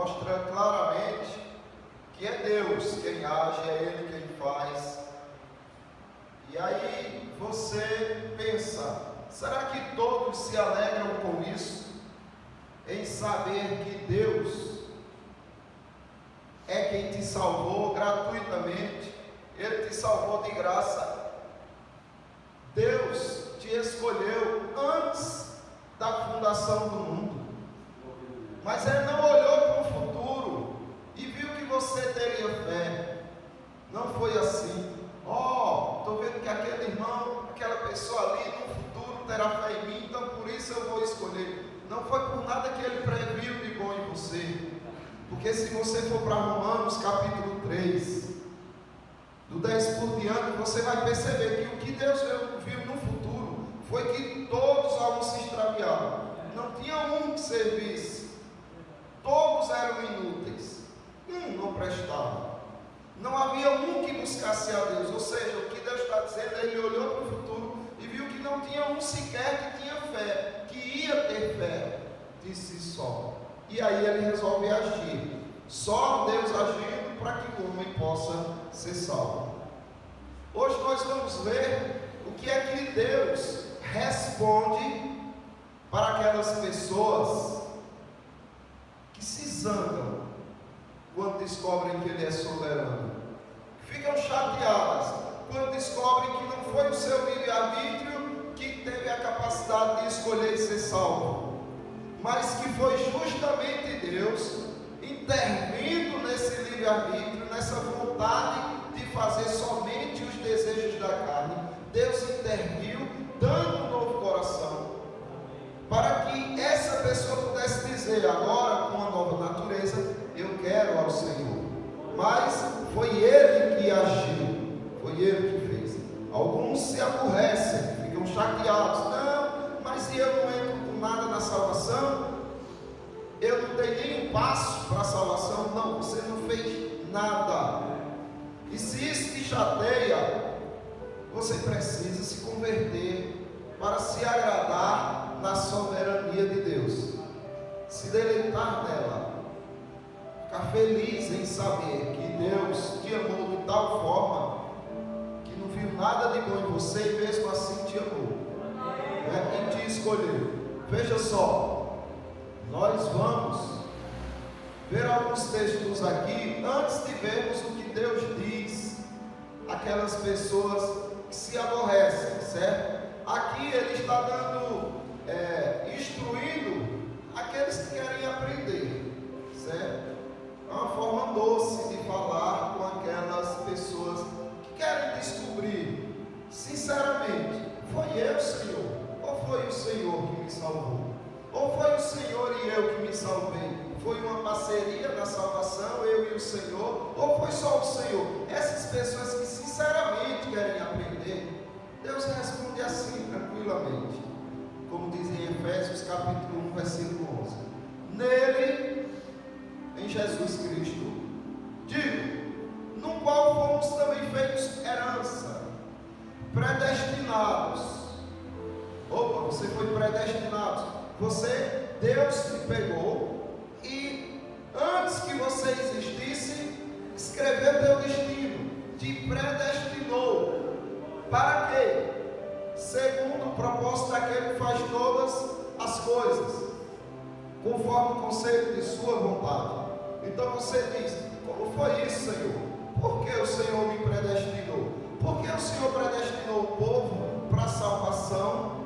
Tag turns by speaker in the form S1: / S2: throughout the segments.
S1: mostra claramente que é Deus quem age, é Ele quem faz. E aí você pensa, será que todos se alegram com isso? Em saber que Deus é quem te salvou gratuitamente, Ele te salvou de graça. Deus te escolheu antes da fundação do mundo, mas Ele não olhou para o futuro e viu que você teria fé. Não foi assim. Estou vendo que aquele irmão, aquela pessoa ali no futuro terá fé em mim, então por isso eu vou escolher. Não foi por nada que Ele previu de bom em você. Porque se você for para Romanos capítulo 3, do 10 por diante, você vai perceber que o que Deus viu no futuro foi que todos haviam se extraviado. Não tinha um que servisse. Todos eram inúteis. Não prestava. Não havia um que buscasse a Deus. Ou seja, o que Deus está dizendo, Ele olhou para o futuro e viu que não tinha um sequer que tinha fé, que ia ter fé de si só. E aí Ele resolve agir. Só Deus agindo para que o homem possa ser salvo. Hoje nós vamos ver o que é que Deus responde para aquelas pessoas que se zangam quando descobrem que Ele é soberano, ficam chateadas quando descobrem que não foi o seu livre-arbítrio que teve a capacidade de escolher ser salvo, mas que foi justamente Deus intervindo nesse livre-arbítrio, nessa vontade de fazer somente os desejos da carne. Deus interviu, dando um novo coração, para que essa pessoa pudesse dizer agora, com uma nova natureza, eu quero ao Senhor. Mas foi Ele que agiu, foi Ele que fez. Alguns se aborrecem, ficam chateados. Não, mas eu não entro com nada na salvação, eu não dei nem um passo para a salvação. Não, você não fez nada. E se isso te chateia, você precisa se converter para se agradar na soberania de Deus, se deleitar nela, ficar feliz em saber que Deus te amou de tal forma que não viu nada de bom em você e mesmo assim te amou. É quem te escolheu. Veja só, nós vamos ver alguns textos aqui antes de vermos o que Deus diz àquelas pessoas que se aborrecem, certo? Aqui Ele está dando, instruindo aqueles que querem aprender, certo? É uma forma doce de falar com aquelas pessoas que querem descobrir, sinceramente, foi eu, Senhor? Ou foi o Senhor que me salvou? Ou foi o Senhor e eu que me salvei? Foi uma parceria na salvação, eu e o Senhor? Ou foi só o Senhor? Essas pessoas que sinceramente querem aprender, Deus responde assim, tranquilamente. Como diz em Efésios capítulo 1, versículo 11. Nele, em Jesus Cristo, digo, no qual fomos também feitos herança, predestinados. Opa, você foi predestinado. Deus te pegou e antes que você existisse, escreveu teu destino, te predestinou. Para quê? Segundo o propósito daquele que faz todas as coisas, conforme o conselho de sua vontade. Então você diz, como foi isso, Senhor? Por que o Senhor me predestinou? Porque o Senhor predestinou o povo para a salvação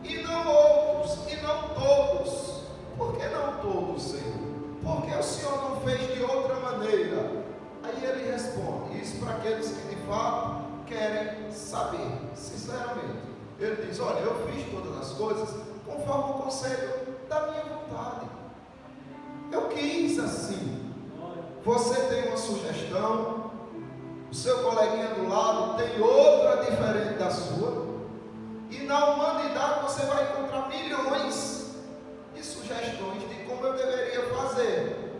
S1: e não outros, e não todos. Por que não todos, Senhor? Porque o Senhor não fez de outra maneira. Aí Ele responde, isso para aqueles que de fato querem saber, sinceramente. Ele diz, olha, eu fiz todas as coisas conforme o conselho da minha vontade. Eu quis assim. Você tem uma sugestão, o seu coleguinha do lado tem outra diferente da sua, e na humanidade você vai encontrar milhões de sugestões de como eu deveria fazer,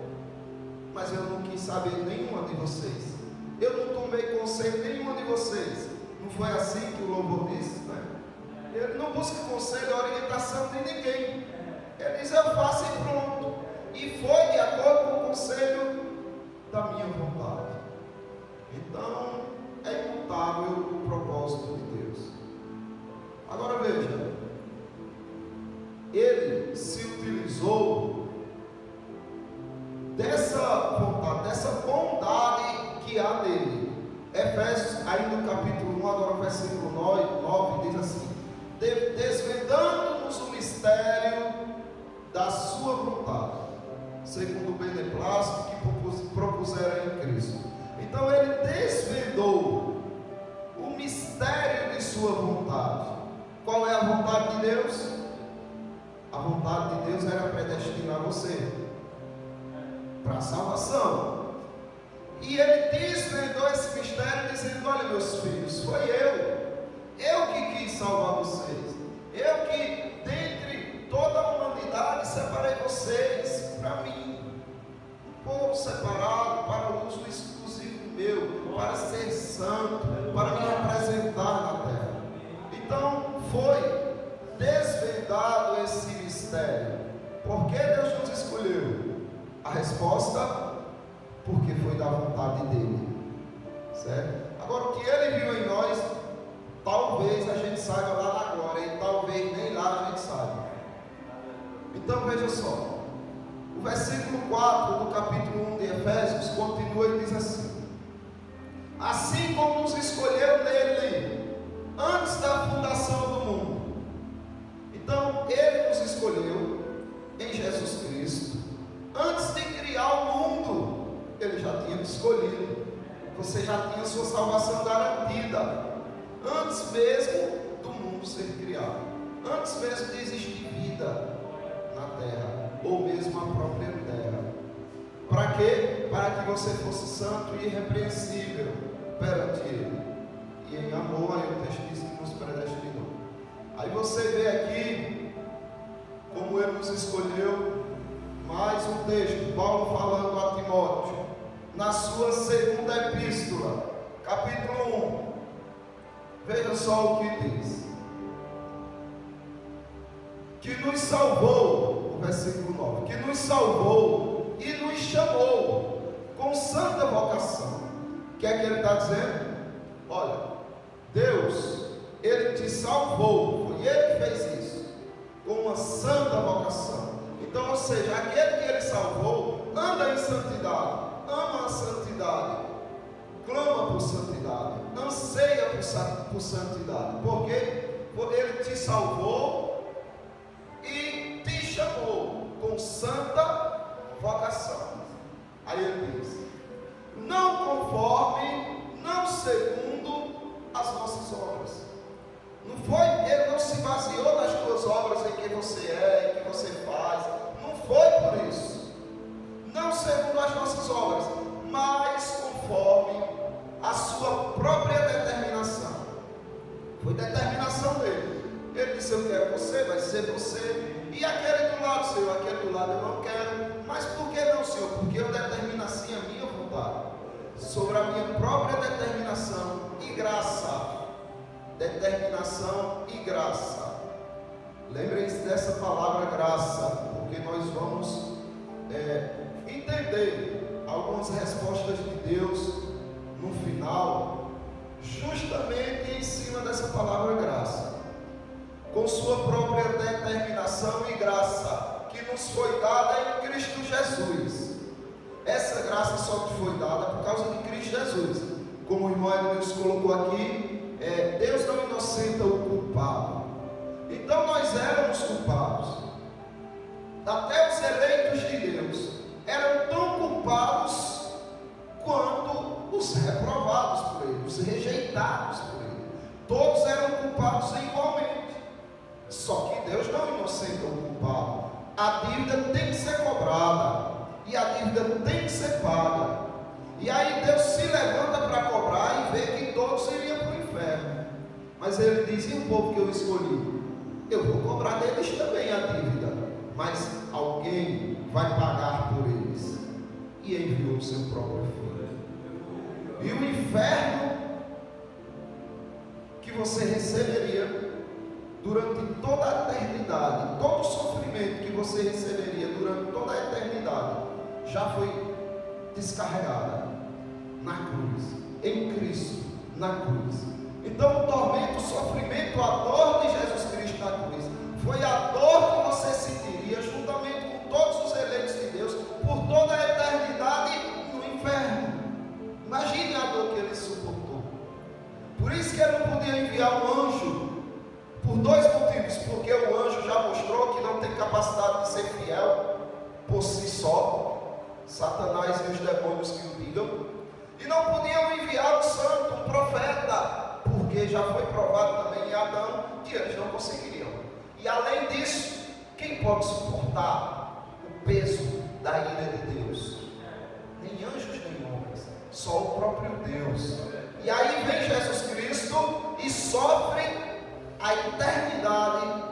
S1: mas eu não quis saber nenhuma de vocês, eu não tomei conselho nenhuma de vocês. Não foi assim que o louvor disse, né? Ele não busca conselho, orientação de ninguém. Ele diz, eu faço e pronto. E foi de acordo com o Então, é imutável o propósito de Deus. Agora veja, ele se utilizou dessa vontade, dessa bondade que há nele. Efésios, aí no capítulo 1, agora o versículo 9 diz assim: desvendando-nos o mistério da sua vontade, segundo o beneplácito que propuseram em Cristo. Então ele desvendou o mistério de sua vontade. Qual é a vontade de Deus? A vontade de Deus era predestinar você para a salvação. E ele desvendou esse mistério dizendo: olha, meus filhos, foi eu que quis salvar vocês, eu que dentre toda a humanidade separei vocês para mim, um povo separado para o uso exclusivo meu, para ser santo, para me representar na terra. Então foi desvendado esse mistério. Por que Deus nos escolheu? A resposta: porque foi da vontade dele, certo? Agora, o que ele viu em nós, talvez a gente saiba lá na glória, e talvez nem lá a gente saiba. Então veja só, o versículo 4 do capítulo 1 de Efésios continua e diz assim: assim como nos escolheu nele antes da fundação do mundo. Então ele nos escolheu em Jesus Cristo antes de criar o mundo. Ele já tinha te escolhido, você já tinha sua salvação garantida, antes mesmo do mundo ser criado, antes mesmo de existir vida na terra, ou mesmo a própria terra. Para quê? Para que você fosse santo e irrepreensível perante Ele, e em amor, aí o texto diz que nos predestinou. Aí você vê aqui como Ele nos escolheu. Mais um texto, Paulo falando a Timóteo, na sua segunda epístola, capítulo 1. Veja só o que diz: que nos salvou, o versículo 9, que nos salvou e nos chamou com santa vocação. O que é que ele está dizendo? Olha, Deus, Ele te salvou, foi Ele que fez isso, com uma santa vocação. Então, ou seja, aquele que Ele salvou anda em santidade, ama a santidade, clama por santidade, anseia por santidade, porque Ele te salvou e te chamou com santa vocação. Aí Ele diz: não conforme, não segundo as nossas obras. Não foi, Ele não se baseou nas tuas obras, em quem você é, em que você faz. Não foi por isso. Não segundo as nossas obras, mas conforme a sua própria determinação. Foi determinação dele. Ele disse: eu quero você, vai ser você. E aquele do lado, Senhor, aquele do lado eu não quero. Mas por que não, Senhor? Porque eu determino assim a minha vontade, sobre a minha própria determinação e graça. Determinação e graça. Lembrem-se dessa palavra graça, porque nós vamos entender algumas respostas de Deus no final, justamente em cima dessa palavra graça, com sua própria determinação e graça, que nos foi dada em Cristo Jesus. Essa graça só te foi dada por causa de Cristo Jesus. Como o irmão Edmilson colocou aqui, Deus não inocenta o culpado. Então nós éramos culpados. Até os eleitos de Deus eram tão culpados quanto os reprovados por Ele, os rejeitados por Ele. Todos eram culpados igualmente. Só que Deus não inocenta o culpado. A dívida tem que ser cobrada, e a dívida tem que ser paga. E aí Deus se levanta para cobrar e vê que todos iriam para o inferno. Mas Ele diz: e o povo que eu escolhi? Eu vou cobrar deles também a dívida, mas alguém vai pagar por eles. E enviou o seu próprio filho. E o inferno que você receberia durante toda a eternidade, todo o sofrimento que você receberia durante toda a eternidade, já foi descarregada na cruz, em Cristo, na cruz. Então o tormento, o sofrimento, a dor de Jesus Cristo na cruz, foi a dor que você sentiria juntamente com todos os eleitos de Deus por toda a eternidade no inferno. Imagine a dor que ele suportou. Por isso que ele não podia enviar um anjo, por dois motivos: porque o anjo já mostrou que não tem capacidade de ser fiel por si só, Satanás e os demônios que o digam, e não podiam enviar um santo, um profeta, porque já foi provado também em Adão que eles não conseguiriam. E além disso, quem pode suportar o peso da ira de Deus? Nem anjos nem homens, só o próprio Deus. E aí vem Jesus Cristo e sofre a eternidade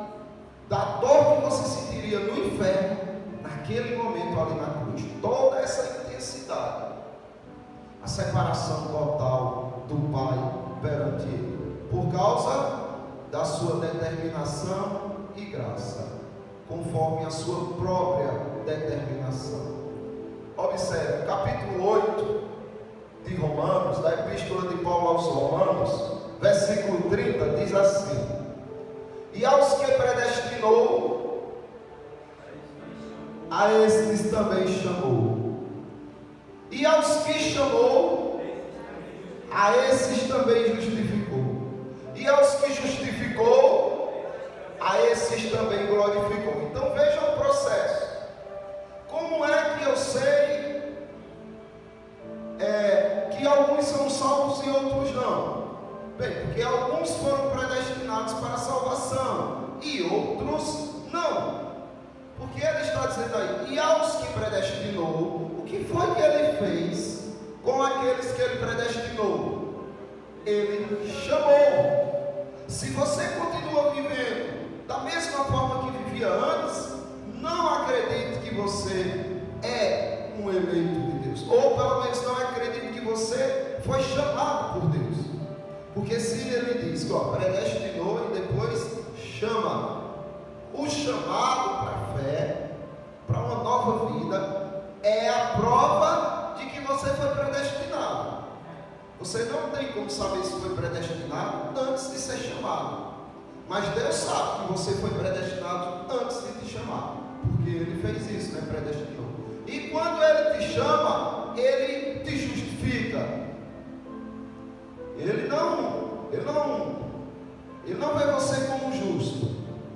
S1: da dor que você sentiria no inferno, naquele momento ali na cruz. Toda essa intensidade, a separação total do Pai perante Ele, por causa da sua determinação e graça, conforme a sua própria determinação. Observe, capítulo 8 de Romanos, da Epístola de Paulo aos Romanos, versículo 30, diz assim: e aos que predestinou, a estes também chamou, e aos que chamou, a esses também justificou, e aos que justificou, a esses também glorificou. Então veja o processo. Como é que eu sei que alguns são salvos e outros não? Bem, porque alguns foram predestinados para a salvação e outros não. Porque ele está dizendo aí: e aos que predestinou, o que foi que ele fez com aqueles que ele predestinou? Ele chamou. Se você continua vivendo da mesma forma que vivia antes, não acredite que você é um eleito de Deus, ou pelo menos não acredite que você foi chamado por Deus. Porque se ele diz que predestinou e depois chama, o chamado para a fé, para uma nova vida, é a prova de que você foi predestinado. Você não tem como saber se foi predestinado antes de ser chamado, mas Deus sabe que você foi predestinado antes de te chamar, porque Ele fez isso, né? Predestinou. E quando Ele te chama, Ele te justifica. Ele não vê você como justo,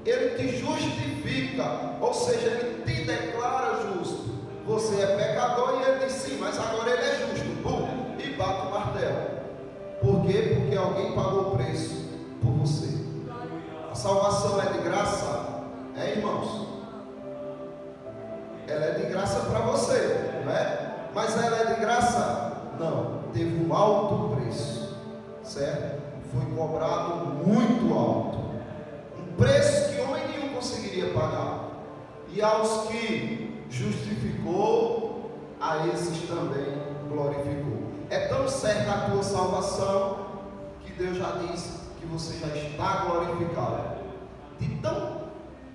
S1: Ele te justifica, ou seja, Ele te declara justo. Você é pecador e Ele diz sim, mas agora Ele é justo. Bum, e bate o martelo. Por quê? Porque alguém pagou o preço por você. A salvação é de graça, irmãos? Ela é de graça para você, não é? Mas ela é de graça? Não, teve um alto preço, certo? Foi cobrado muito alto, um preço que homem nenhum conseguiria pagar. E aos que justificou, a esses também glorificou. É tão certa a tua salvação que Deus já disse que você já está glorificado, de tão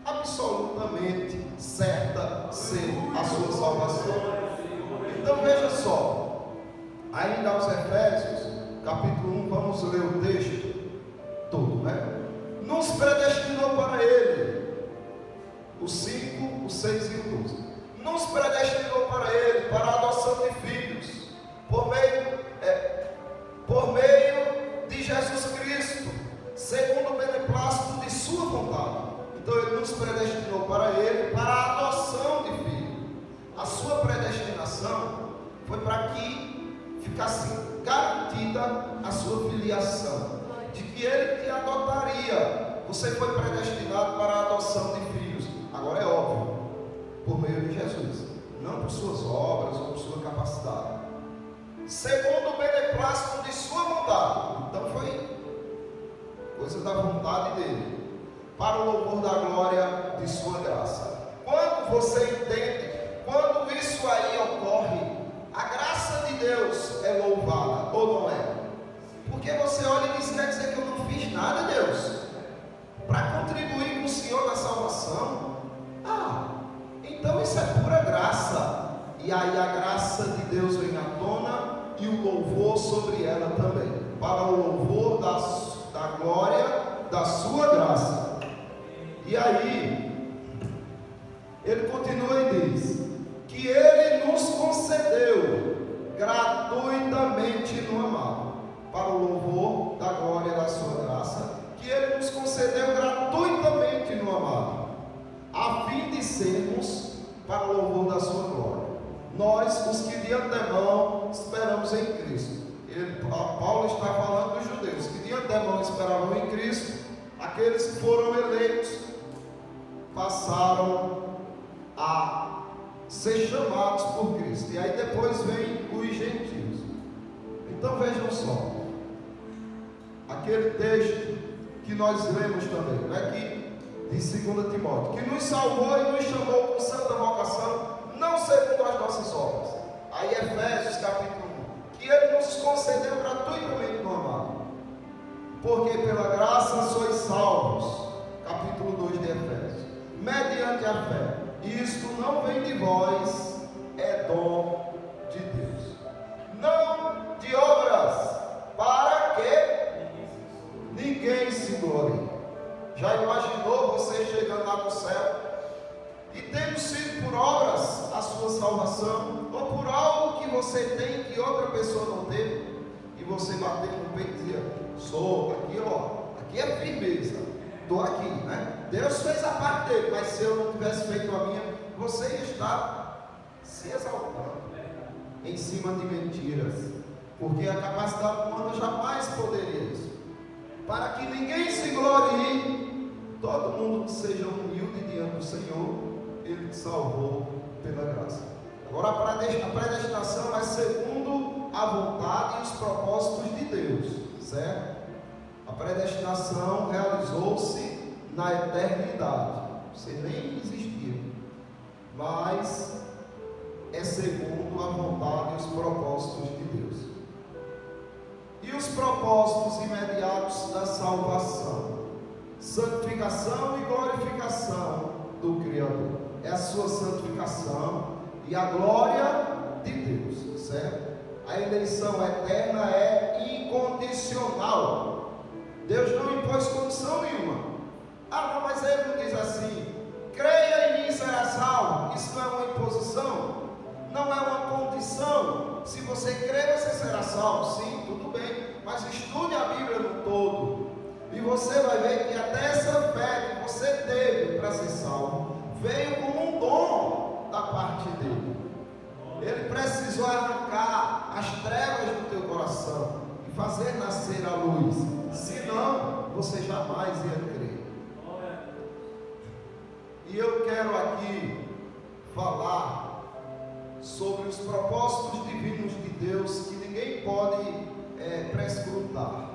S1: absolutamente certa ser a sua salvação. Então veja só, ainda aos Efésios capítulo 1, vamos ler o texto todo, né? Nos predestinou para Ele, o 5, o 6 e o 12. Nos predestinou para Ele, para a adoção de filhos, por meio de Jesus Cristo, segundo o beneplácito de sua vontade. Então Ele nos predestinou para Ele, para a adoção de filhos. A sua predestinação foi para que ficasse garantida a sua filiação, de que Ele te adotaria. Você foi predestinado para a adoção de filhos. Agora é óbvio, por meio de Jesus, não por suas obras ou por sua capacidade, segundo o beneplácito de sua vontade. Então foi coisa da vontade dele, para o louvor da glória de sua graça. Quando você entende, quando isso aí ocorre, a graça de Deus é louvada, ou não é? Porque você olha e diz: quer dizer que eu não fiz nada, Deus, para contribuir com o Senhor na salvação? Então isso é pura graça. E aí a graça de Deus vem à tona e o louvor sobre ela também, para o louvor da glória da sua graça. E aí, ele continua e diz, que ele nos concedeu gratuitamente no amado, para o louvor da glória da sua graça, que ele nos concedeu gratuitamente no amado, a fim de sermos para o louvor da sua glória. Nós, os que de antemão esperamos em Cristo. Paulo está falando dos judeus, que de antemão esperavam em Cristo, aqueles que foram eleitos, passaram a ser chamados por Cristo. E aí depois vem os gentios. Então vejam só, aquele texto que nós lemos também, aqui de 2 Timóteo, que nos salvou e nos chamou com santa vocação, não segundo as nossas obras. Aí Efésios capítulo 1, que ele nos concedeu gratuitamente no amado, porque pela graça sois salvos, capítulo 2 de Efésios, mediante a fé. Isto não vem de vós, é dom de Deus, não de obras, para que ninguém se glorie. Já imaginou você chegando lá no céu e tendo sido por obras a sua salvação, ou por algo que você tem que outra pessoa não teve, e você batendo no peito e dizia, sou aqui, ó, aqui é firmeza, estou aqui, né? Deus fez a parte dele, mas se eu não tivesse feito a minha, você ia estar se exaltando em cima de mentiras, porque a capacidade humana jamais poderia isso. Para que ninguém se glorie, todo mundo que seja humilde diante do Senhor, Ele te salvou pela graça. Agora a predestinação é segundo a vontade e os propósitos de Deus, certo? A predestinação realizou-se na eternidade, você nem existia, mas é segundo a vontade e os propósitos de Deus. E os propósitos imediatos da salvação, santificação e glorificação do Criador. É a sua santificação e a glória de Deus, certo? A eleição eterna é incondicional. Deus não impôs condição nenhuma. Ah, não, mas ele não diz assim, creia em mim e será salvo. Isso não é uma imposição, não é uma condição. Se você crer, você será salvo. Sim, tudo bem, mas estude a Bíblia no todo, e você vai ver que até essa fé que você teve para ser salvo, veio como um dom da parte dele. Ele precisou arrancar as trevas do teu coração e fazer nascer a luz, senão você jamais ia crer. E eu quero aqui falar sobre os propósitos divinos de Deus, que ninguém pode prescrutar,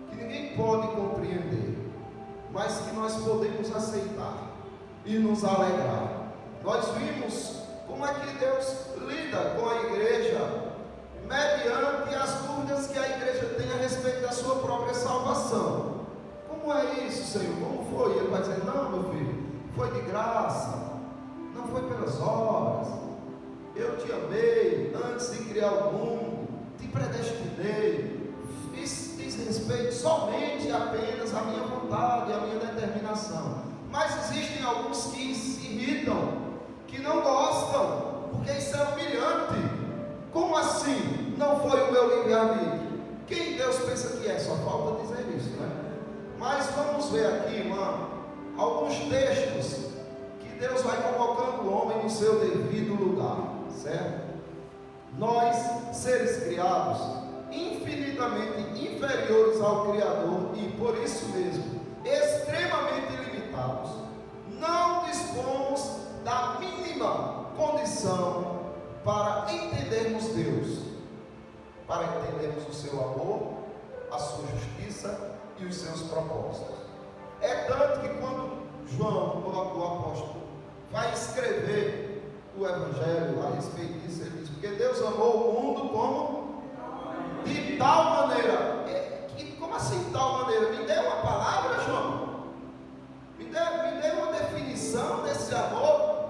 S1: que ninguém pode compreender, mas que nós podemos aceitar e nos alegrar. Nós vimos como é que Deus lida com a igreja mediante as dúvidas que a igreja tem a respeito da sua própria salvação. Como é isso, Senhor? Como foi? Ele vai dizer, não, meu filho, foi de graça, não foi pelas obras. Eu te amei antes de criar o mundo, te predestinei, diz respeito somente apenas à minha vontade, à minha determinação. Mas existem alguns que se irritam, que não gostam, porque isso é humilhante. Como assim? Não foi o meu livre-arbítrio? Quem Deus pensa que é? Só falta dizer isso, né? Mas vamos ver aqui, irmão, alguns textos que Deus vai colocando o homem no seu devido lugar, certo? Nós, seres criados, infinitamente inferiores ao Criador e por isso mesmo, extremamente limitados, não dispomos da mínima condição para entendermos Deus, para entendermos o seu amor, a sua justiça e os seus propósitos. É tanto que quando João, o apóstolo, vai escrever o Evangelho a respeito disso, ele diz, porque Deus amou o mundo como? De tal maneira. Como assim de tal maneira? Me dê uma palavra, João. Me dê uma definição desse amor.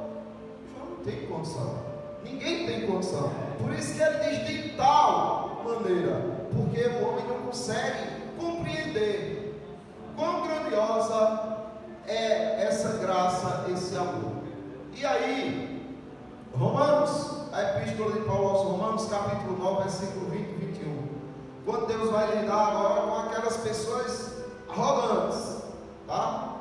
S1: João não tem condição. Ninguém tem condição. Por isso que ele diz de tal maneira, porque o homem não consegue compreender quão grandiosa é essa graça, esse amor. E aí, Romanos, a epístola de Paulo aos Romanos, capítulo 9, versículo 20 e 21. Quando Deus vai lidar agora com aquelas pessoas arrogantes, tá?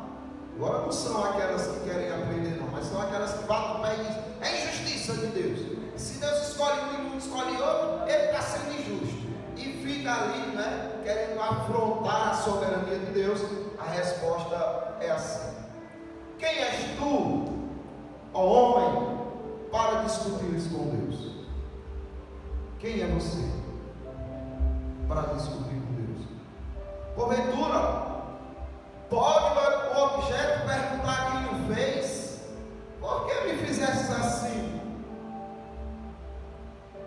S1: Agora não são aquelas que querem aprender, não, mas são aquelas que batem o pé e dizem: é injustiça de Deus. Se Deus escolhe um e não escolhe outro, ele está sendo injusto. E fica ali, né, querendo afrontar a soberania de Deus. A resposta é assim: quem és tu, ó homem, para discutir isso com Deus? Quem é você para discutir com Deus? Porventura, pode o objeto perguntar quem o fez: por que me fizeste assim?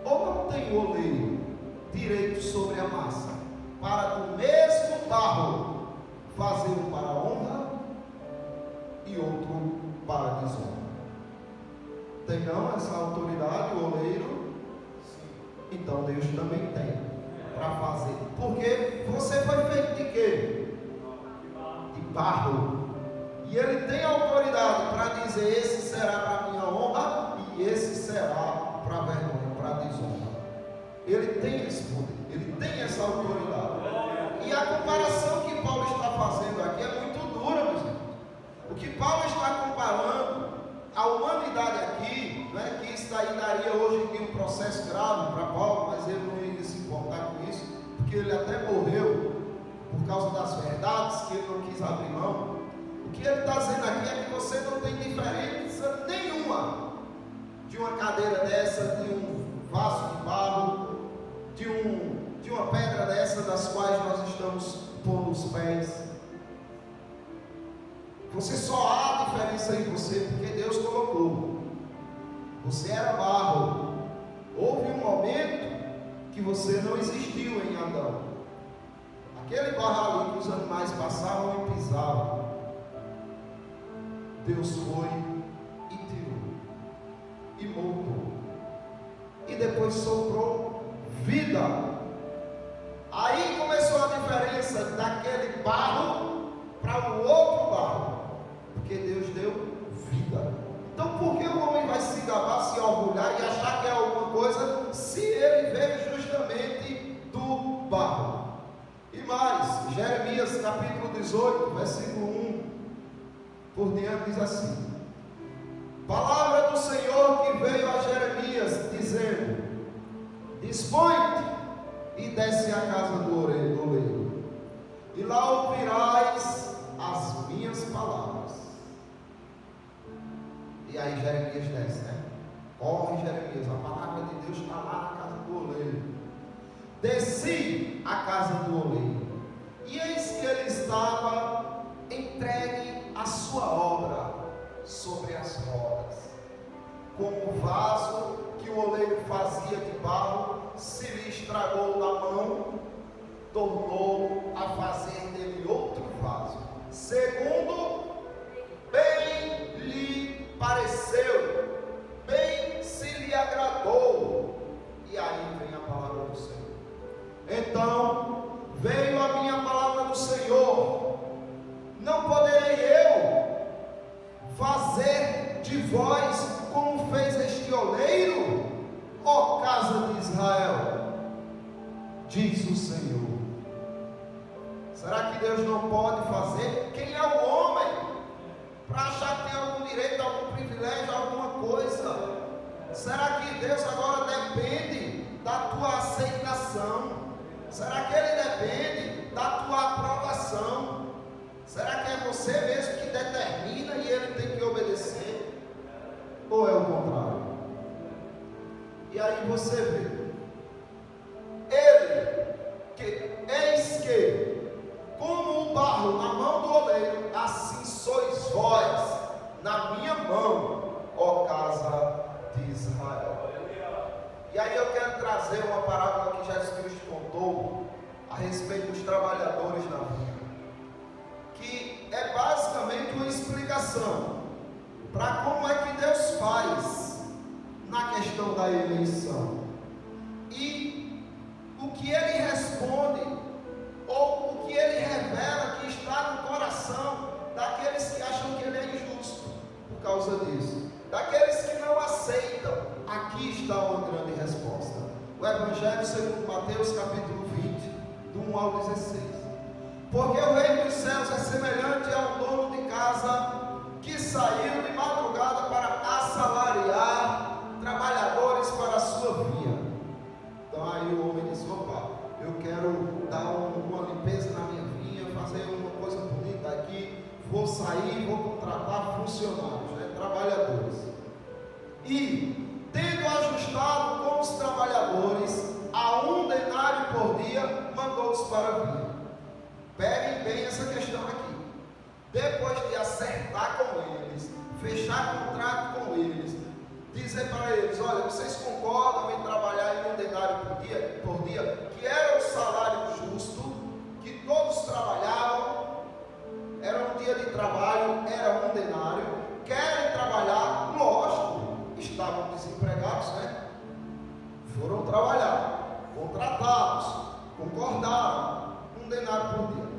S1: Ou não tem o oleiro direito sobre a massa, para do mesmo barro fazer um para a honra e outro para a desonra? Tem não essa autoridade, o oleiro? Sim. Então Deus também tem para fazer. Porque você foi feito de quê? De barro. E ele tem autoridade para dizer: esse será para a minha honra e esse será para a vergonha, para a desonra. Ele tem esse poder, ele tem essa autoridade. E a comparação que Paulo está fazendo aqui é muito dura, meus irmãos. O que Paulo está comparando a humanidade aqui, né, que isso daí daria hoje em dia um processo grave para Paulo, mas ele não ia se importar com isso, porque ele até morreu por causa das verdades que ele não quis abrir mão. O que ele está dizendo aqui é que você não tem diferença nenhuma de uma cadeira dessa, de um vaso de barro, de uma pedra dessa das quais nós estamos pondo os pés. Você só há diferença em você porque Deus colocou. Você era barro. Houve um momento que você não existiu em Adão. Aquele barro ali que os animais passavam e pisavam, Deus foi e tirou e moldou e depois soprou vida. Aí começou a diferença daquele barro para o outro barro, porque Deus deu vida. Então por que o homem vai se gabar, se orgulhar e achar que é alguma coisa, se ele veio justamente do barro? E mais, Jeremias capítulo 18, versículo 1 por diante, diz assim: palavra do Senhor que veio a Jeremias, dizendo: dispõe-te e desce à casa do oleiro, e lá ouvirás as minhas palavras. E aí Jeremias desce, né? Corre Jeremias, a palavra de Deus está lá na casa do oleiro. Desci à casa do oleiro, e eis que ele estava entregue a sua obra sobre as rodas, como o vaso que o oleiro fazia de barro se lhe estragou na mão, tornou a fazer dele outro vaso, segundo bem lhe pareceu, bem se lhe agradou. E aí vem a palavra do Senhor. Então veio a minha palavra do Senhor: não poderei eu fazer de vós como fez este oleiro, ó casa de Israel, diz o Senhor. Será que Deus não pode fazer? Quem é o homem para achar que tem algum direito, algum privilégio, alguma coisa? Será que Deus agora depende da tua aceitação? Será que Ele depende da tua aprovação? Será que é você mesmo que determina e Ele tem que obedecer? Ou é o contrário? E aí você vê, Ele, eis que, como o barro na mão do oleiro, assim sois vós na minha mão, ó casa de Israel. E aí eu quero trazer uma parábola que Jesus Cristo contou a respeito dos trabalhadores na vinha, que é basicamente uma explicação para como é que Deus faz na questão da eleição. E o que ele responde, ou o que ele revela que está no coração daqueles que acham que ele é injusto por causa disso, daqueles que não aceitam, aqui está uma grande resposta. O Evangelho segundo Mateus capítulo 20, do 1 ao 16. Porque o reino dos céus é semelhante ao dono de casa que saiu de madrugada para assalariar trabalhadores para a sua vinha. Então aí o homem disse: opa, eu quero dar uma limpeza na minha vinha, fazer uma coisa bonita aqui, vou sair, vou contratar funcionários, trabalhadores. E tendo ajustado com os trabalhadores a 1 denário por dia, mandou-os para a vinha. Peguem bem essa questão aqui. Depois de acertar com eles, fechar contrato com eles, dizer para eles: olha, vocês concordam em trabalhar em 1 denário por dia, que era o salário justo, que todos trabalhavam, era um dia de trabalho, era 1 denário. Querem trabalhar? Lógico, estavam desempregados, foram trabalhar, contratados, concordaram, 1 denário por dia.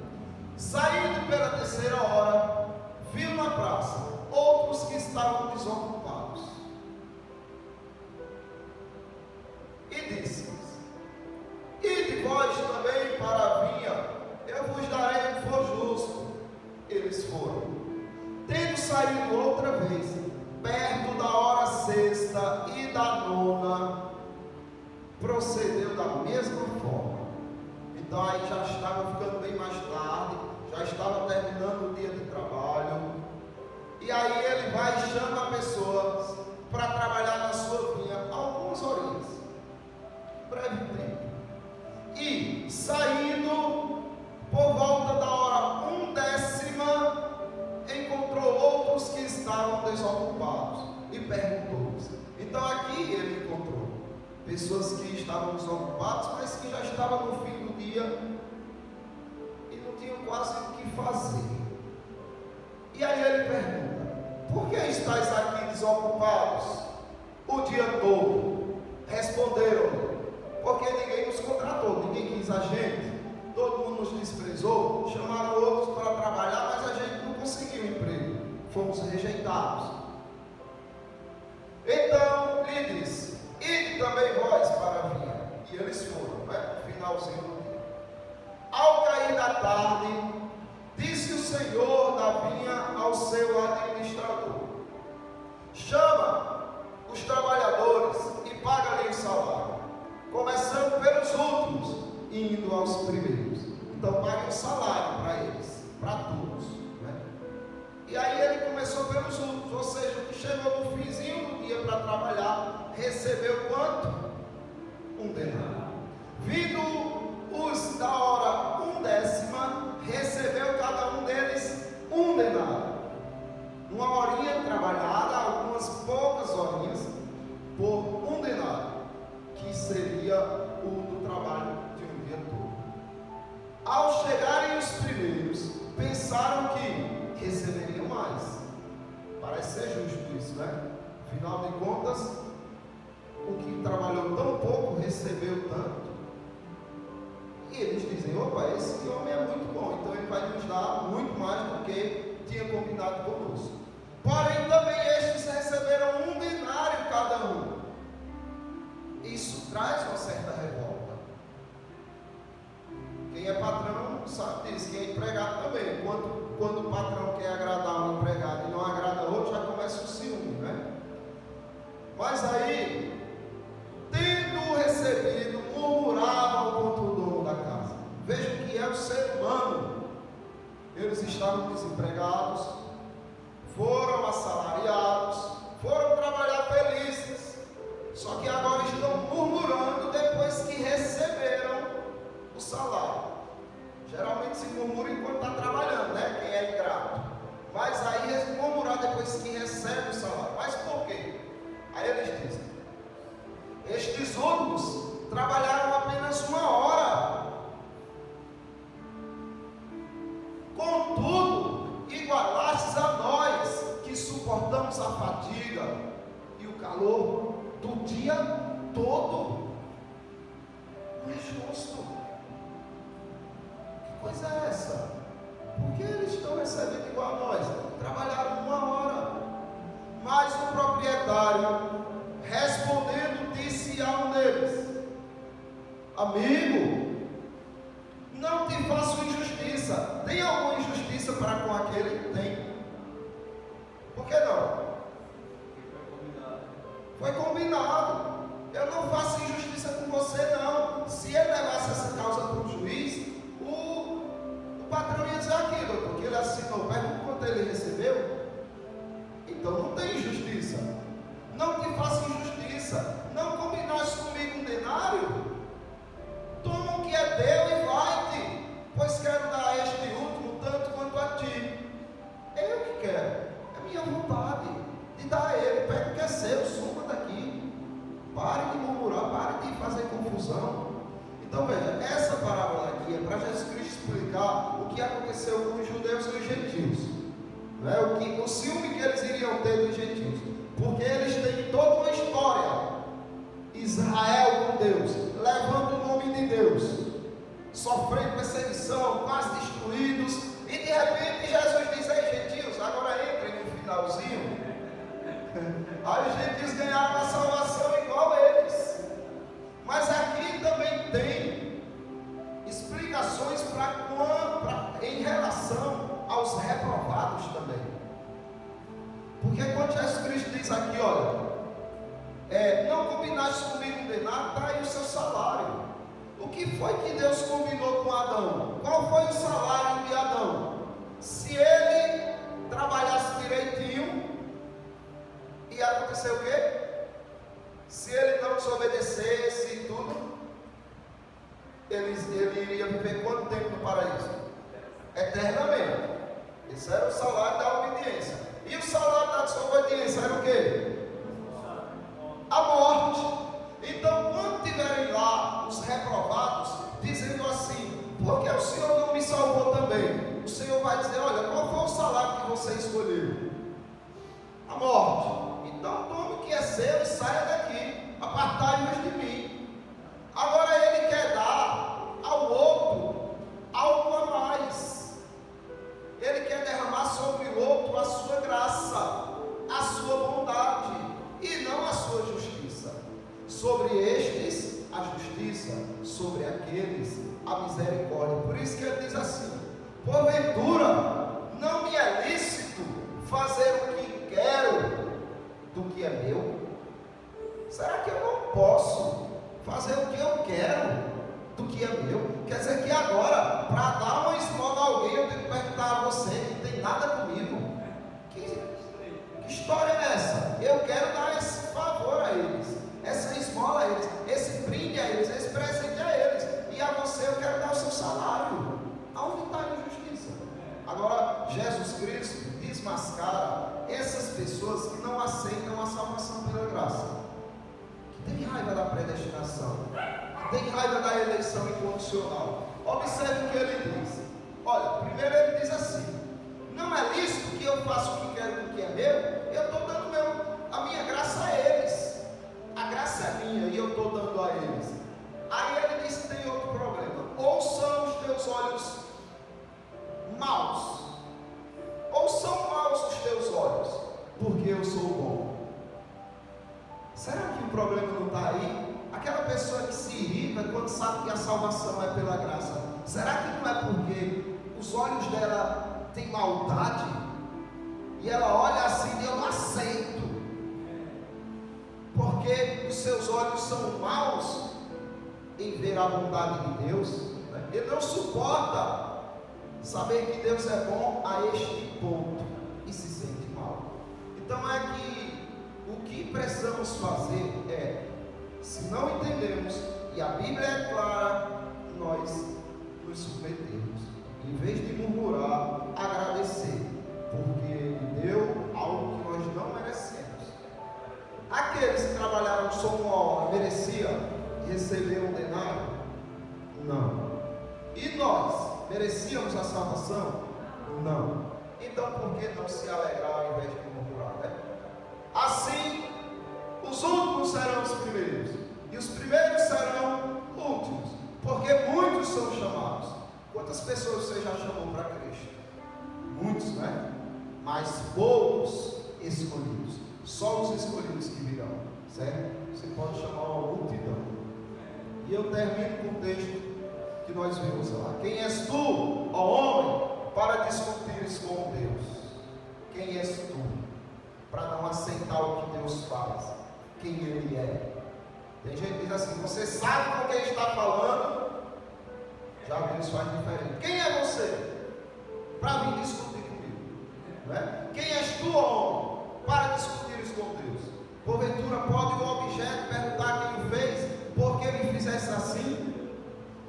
S1: Saindo pela 3ª hora, viu na praça outros que estavam desocupados, e disse-lhes: ide vós também para a vinha, eu vos darei o que for justo. Eles foram. Tendo saído outra vez, perto da hora 6ª e da 9ª, procedeu da mesma forma. Então aí já estava ficando bem mais tarde, já estava terminando o dia de trabalho, e aí ele vai e chama pessoas para trabalhar na sua vinha algumas horinhas, breve tempo. E saindo por volta da hora 1/10, encontrou outros que estavam desocupados e perguntou-lhes. Então aqui ele encontrou pessoas que estavam desocupadas, mas que já estavam no fim do dia e não tinham quase o que fazer. E aí ele pergunta: por que estáis aqui desocupados o dia todo? Responderam: porque ninguém nos contratou, ninguém quis a gente, todo mundo nos desprezou, chamaram outros para trabalhar, mas a gente não conseguiu emprego, fomos rejeitados. Então lhe disse: ide também vós para a vinha. E eles foram, no finalzinho do dia. Ao cair da tarde, disse o senhor da vinha ao seu administrador: chama os trabalhadores e paga-lhe o salário, começando pelos últimos e indo aos primeiros. Então pague o salário para eles, para todos, E aí ele começou pelos últimos, ou seja, o que chegou no finzinho do dia para trabalhar, recebeu quanto? 1 denário. Vindo os da hora 1/10, recebeu cada um deles 1 denário. Uma horinha trabalhada, algumas poucas horinhas, por 1 denário, que seria o do trabalho de um dia todo. Ao chegarem os primeiros, pensaram que receberiam mais. Parece ser justo isso, Afinal de contas, o que trabalhou tão pouco recebeu tanto. E eles dizem: opa, esse homem é muito bom, então ele vai nos dar muito mais do que tinha combinado conosco. Porém, também estes receberam 1 denário cada um. Isso traz uma certa revolta. Quem é patrão sabe disso, quem é empregado também. Quando o patrão quer agradar um empregado e não agrada outro, já começa o ciúme, Mas aí, tendo recebido, murmuravam contra o dono da casa. Vejam que é o ser humano. Eles estavam desempregados, foram assalariados, foram trabalhar felizes, só que agora estão murmurando depois que receberam o salário. Geralmente se murmura enquanto está trabalhando, quem é ingrato. Mas aí murmurar depois que recebe o salário. Mas por quê? Aí eles dizem: estes últimos trabalharam apenas 1 hora, contudo igualastes a nós que suportamos a fadiga e o calor do dia todo. Não é justo. Que coisa é essa? Por que eles estão recebendo igual a nós? Trabalharam 1 hora. Mas o proprietário, respondendo, disse a um deles: amigo, não te faço injustiça. Tem alguma injustiça para com aquele? Tem. Por que não? Foi combinado. Eu não faço injustiça com você, não. Se ele levasse essa causa para o juiz, o patrão ia dizer aquilo, porque ele assinou. Pergunta quanto ele recebeu. Então não tem injustiça. Não te faça injustiça. Não combinaste comigo um denário? Toma o que é teu e vai-te, pois quero dar a este último tanto quanto a ti. Eu que quero. É minha vontade de dar a ele. Pega o que é seu, suma daqui. Pare de murmurar, pare de fazer confusão. Então veja, essa parábola aqui é para Jesus Cristo explicar o que aconteceu com os judeus e os gentios, o ciúme que eles iriam ter dos gentios, porque eles têm toda uma história. Israel com Deus, levando o nome de Deus, sofrendo perseguição, quase destruídos, e de repente Jesus diz: ei, gentios, agora entrem no finalzinho. Aí os gentios ganharam a salvação igual eles. Mas aqui também tem explicações em relação aos reprovados também. Porque quando Jesus Cristo diz aqui, olha, não combinaste comigo um denário, está aí o seu salário. O que foi que Deus combinou com Adão? Qual foi o salário de Adão? Se ele trabalhasse direitinho, ia acontecer o quê? Se ele não desobedecesse e tudo, ele iria viver quanto tempo no paraíso? Eternamente. Esse era o salário da obediência. E o salário da desobediência era o quê? A morte. Então, quando tiverem lá os reprovados, dizendo assim: porque o Senhor não me salvou também? O Senhor vai dizer: olha, qual foi o salário que você escolheu? A morte. Então tome o que é seu e saia daqui, apartai-vos de mim. Agora ele quer dar ao outro algo a mais. Ele quer derramar sobre o outro a sua graça, a sua bondade, e não a sua justiça. Sobre estes a justiça, sobre aqueles a misericórdia. Por isso que ele diz assim: porventura não me é lícito fazer o que quero do que é meu? Será que eu não posso fazer o que eu quero do que é meu? Quer dizer que agora, para dar uma esmola a alguém, eu tenho que perguntar a você que não tem nada comigo? Que história é essa? Eu quero dar esse favor a eles, essa esmola a eles, esse brinde a eles, esse presente a eles, e a você eu quero dar o seu salário. Aonde está a injustiça? Agora, Jesus Cristo desmascara essas pessoas que não aceitam a salvação pela graça, que tem raiva da predestinação, que tem raiva da eleição incondicional. Observe o que ele diz. Olha, primeiro ele diz assim: não é lícito que eu faça o que quero com o que é meu. Eu estou dando a minha graça a eles. A graça é minha e eu estou dando a eles. Aí ele diz que tem outro problema: ou são os teus olhos maus, ou são maus os teus olhos, porque eu sou bom. Será que o problema não está aí? Aquela pessoa que se irrita quando sabe que a salvação é pela graça, será que não é porque os olhos dela têm maldade? E ela olha assim: eu não aceito, porque os seus olhos são maus em ver a bondade de Deus. Ele não suporta saber que Deus é bom a este ponto e se sente mal. Então é que o que precisamos fazer é, se não entendemos e a Bíblia é clara, nós nos submetemos. Em vez de murmurar, agradecer, porque Ele deu algo que nós não merecemos. Aqueles que trabalharam só 1 hora mereciam receber um denário? Não. E nós merecíamos a salvação? Não. Então por que não se alegrar ao invés de murmurar, né? Assim, os primeiros serão últimos, porque muitos são chamados. Quantas pessoas você já chamou para Cristo? Muitos, né? Mas poucos escolhidos. Só os escolhidos que virão, certo? Você pode chamar uma multidão. E eu termino com o texto que nós vimos lá. Quem és tu, ó homem, para discutires com Deus? Quem és tu, para não aceitar o que Deus faz, quem Ele é? Tem gente que diz assim: você sabe com quem está falando? Já Deus faz diferente. Quem é você para vir discutir comigo? Não é? Quem és tu, homem, para discutires com Deus? Porventura pode o objeto perguntar quem o fez, por que me fizesse assim?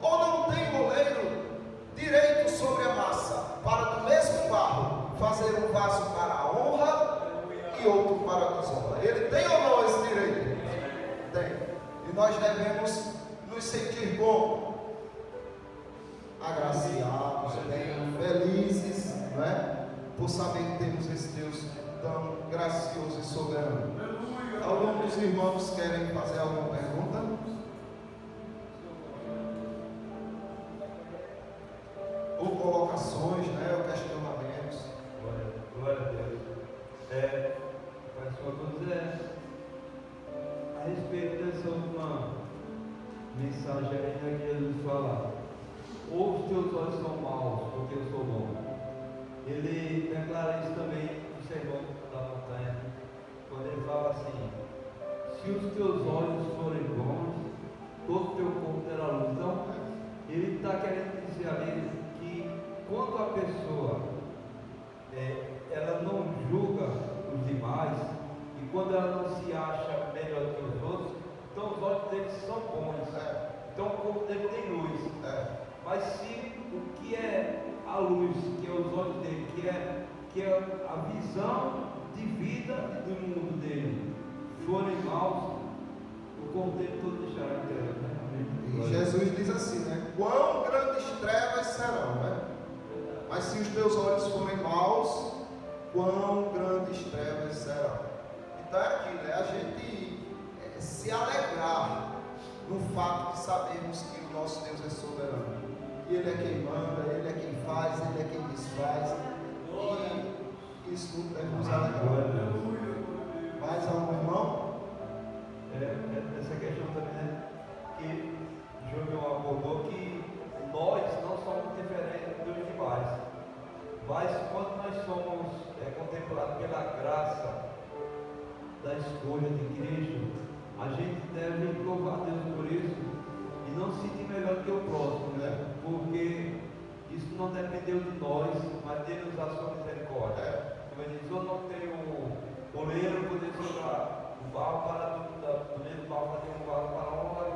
S1: Ou não tem goleiro direito sobre a massa, para do mesmo barro fazer um vaso para a honra e outro para a desonra? Ele tem ou não esse direito? Tem. E nós devemos nos sentir como? Agraciados, bem, felizes, não é? Por saber que temos esse Deus tão gracioso e soberano. Alguns dos irmãos querem fazer alguma pergunta? Ou colocações, né? Ou questionamentos?
S2: Glória a Deus. Pastor José, a respeito dessa última mensagem aí que Jesus fala: ou os teus olhos são maus, porque eu sou bom. Ele declara isso também no Sermão da Montanha, quando ele fala assim: se os teus olhos forem bons, todo o teu corpo terá luz. Então, ele está querendo dizer ali que quando a pessoa ela não julga os demais, e quando ela não se acha melhor que os outros, então os olhos dele são bons, então o corpo dele tem luz. Mas se o que é a luz, que é os olhos dele, que é a visão de vida do mundo dele, forem maus, o corpo dele todo deixará de ter, né?
S1: E Jesus diz assim, né? Quão grandes trevas serão, né? Mas se os teus olhos forem maus, quão grandes trevas serão. Então é aquilo, é a gente se alegrar no fato de sabermos que o nosso Deus é soberano. Que Ele é quem manda, Ele é quem faz, Ele é quem desfaz. E isso tudo deve nos alegrar. Mais algum irmão?
S2: Essa questão também, né? Que João abordou que nós não somos diferentes dos demais, mas quando nós somos contemplados pela graça da escolha de Cristo, a gente deve louvar Deus por isso e não se sentir melhor que o próximo, né? Porque isso não dependeu de nós, mas dele usar a sua misericórdia. Como ele diz: eu não tenho oleiro poder jogar o barro para do meio do barro fazer um vaso para a honra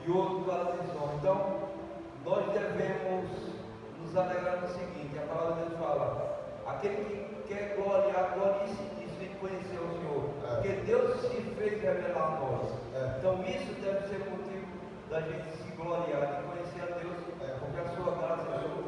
S2: e outro para a desonra. Então, nós devemos nos alegrar no seguinte: a palavra de Deus fala, aquele que quer gloriar, glorie-se nisso em conhecer o Senhor, porque Deus se fez revelar a nós. Então isso deve ser motivo da gente se gloriar, de conhecer a Deus, porque a sua graça é